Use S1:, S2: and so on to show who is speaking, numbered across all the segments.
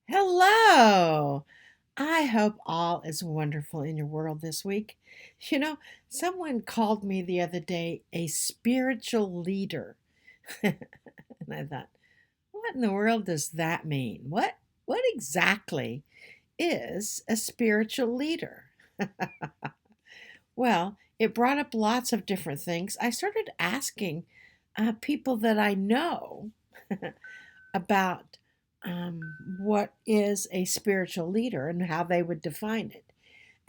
S1: Hello. I hope all is wonderful in your world this week. You know, someone called me the other day a spiritual leader. And I thought, what in the world does that mean? What exactly is a spiritual leader? Well, it brought up lots of different things. I started asking people that I know about what is a spiritual leader and how they would define it.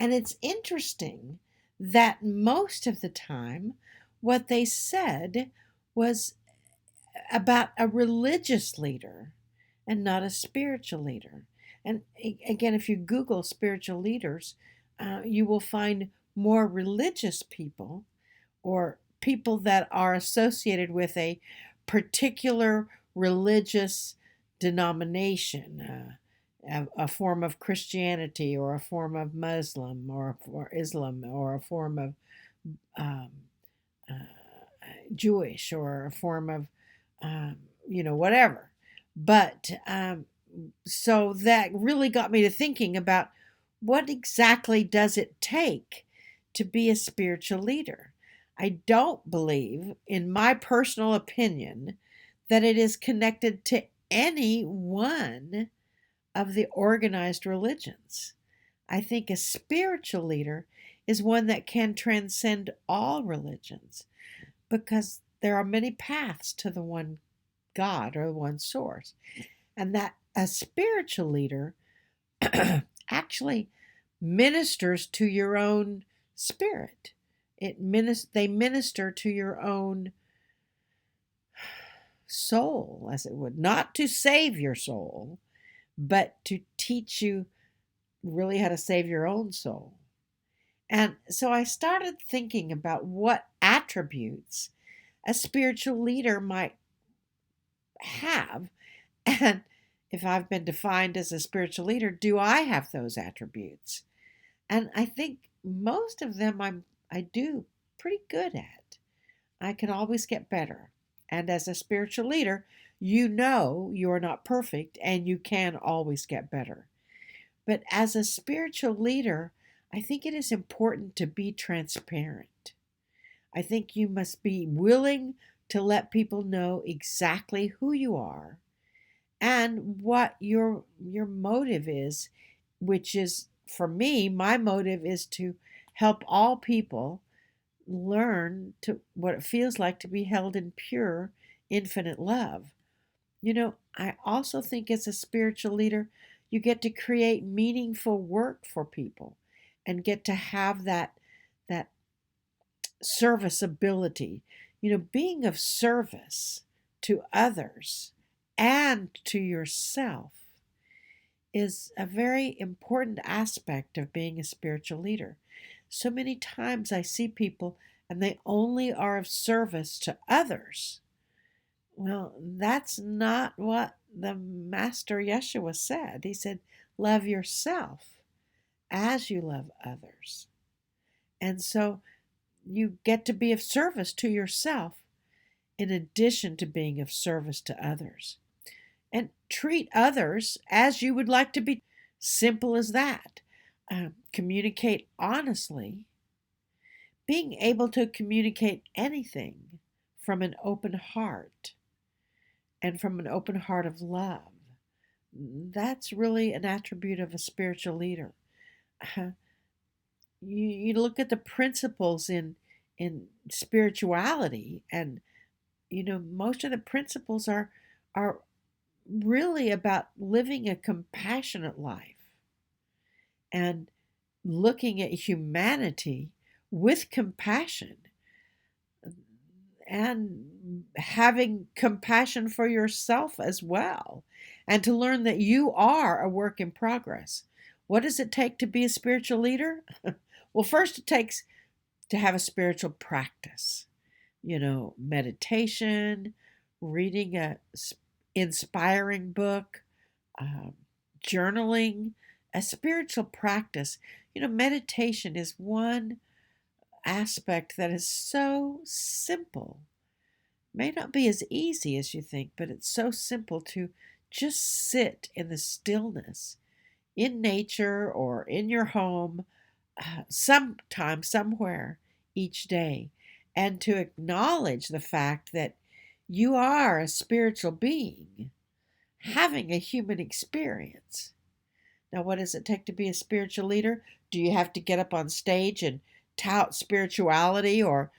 S1: And it's interesting that most of the time, what they said was about a religious leader and not a spiritual leader. And again, if you Google spiritual leaders, you will find more religious people or people that are associated with a particular religious denomination, a form of Christianity or a form of Muslim or Islam or a form of um, uh, Jewish or a form of, whatever. But so that really got me to thinking about what exactly does it take to be a spiritual leader. I don't believe, in my personal opinion, that it is connected to any one of the organized religions. I think a spiritual leader is one that can transcend all religions because there are many paths to the one God or one source. And that a spiritual leader actually ministers to your own spirit. They minister to your own soul, as it would, not to save your soul, but to teach you really how to save your own soul. And so I started thinking about what attributes a spiritual leader might have. And if I've been defined as a spiritual leader, do I have those attributes? And I think most of them I do pretty good at. I can always get better. And as a spiritual leader, you know you're not perfect and you can always get better. But as a spiritual leader, I think it is important to be transparent. I think you must be willing to let people know exactly who you are and what your motive is, which is, for me, my motive is to help all people learn to what it feels like to be held in pure infinite love. I also think as a spiritual leader, you get to create meaningful work for people and get to have that serviceability. Being of service to others and to yourself is a very important aspect of being a spiritual leader. So many times I see people and they only are of service to others. Well, that's not what the Master Yeshua said. He said, love yourself as you love others. And so you get to be of service to yourself in addition to being of service to others. And treat others as you would like to be. Simple as that. Communicate honestly. Being able to communicate anything from an open heart and from an open heart of love. That's really an attribute of a spiritual leader. You look at the principles in spirituality, and most of the principles are really about living a compassionate life and looking at humanity with compassion and having compassion for yourself as well, and to learn that you are a work in progress. What does it take to be a spiritual leader? Well, first, it takes to have a spiritual practice, meditation, reading a inspiring book, um, journaling, a spiritual practice. Meditation is one aspect that is so simple. May not be as easy as you think, but it's so simple to just sit in the stillness in nature or in your home, sometime, somewhere each day, and to acknowledge the fact that you are a spiritual being having a human experience. Now, what does it take to be a spiritual leader? Do you have to get up on stage and tout spirituality or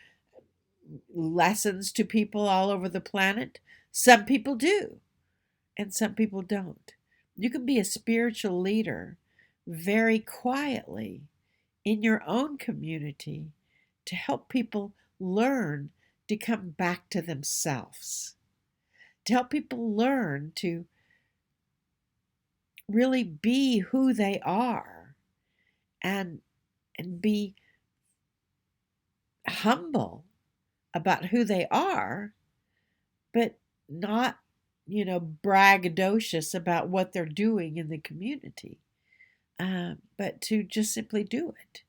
S1: lessons to people all over the planet? Some people do, and some people don't. You can be a spiritual leader very quietly in your own community to help people learn to come back to themselves, to help people learn to really be who they are and be humble about who they are, but not, braggadocious about what they're doing in the community, but to just simply do it.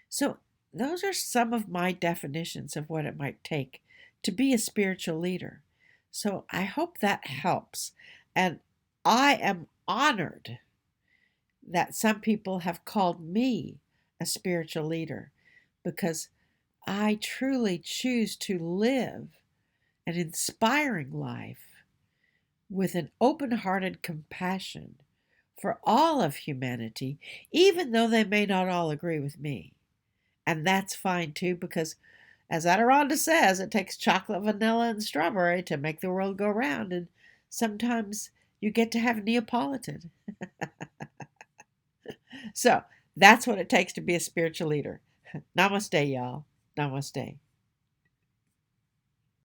S1: So, those are some of my definitions of what it might take to be a spiritual leader. So, I hope that helps. And I am honored that some people have called me a spiritual leader because I truly choose to live an inspiring life with an open hearted compassion for all of humanity, even though they may not all agree with me. And that's fine too, because as Adironnda says, it takes chocolate, vanilla, and strawberry to make the world go round. And sometimes you get to have Neapolitan. So that's what it takes to be a spiritual leader. Namaste, y'all. Namaste.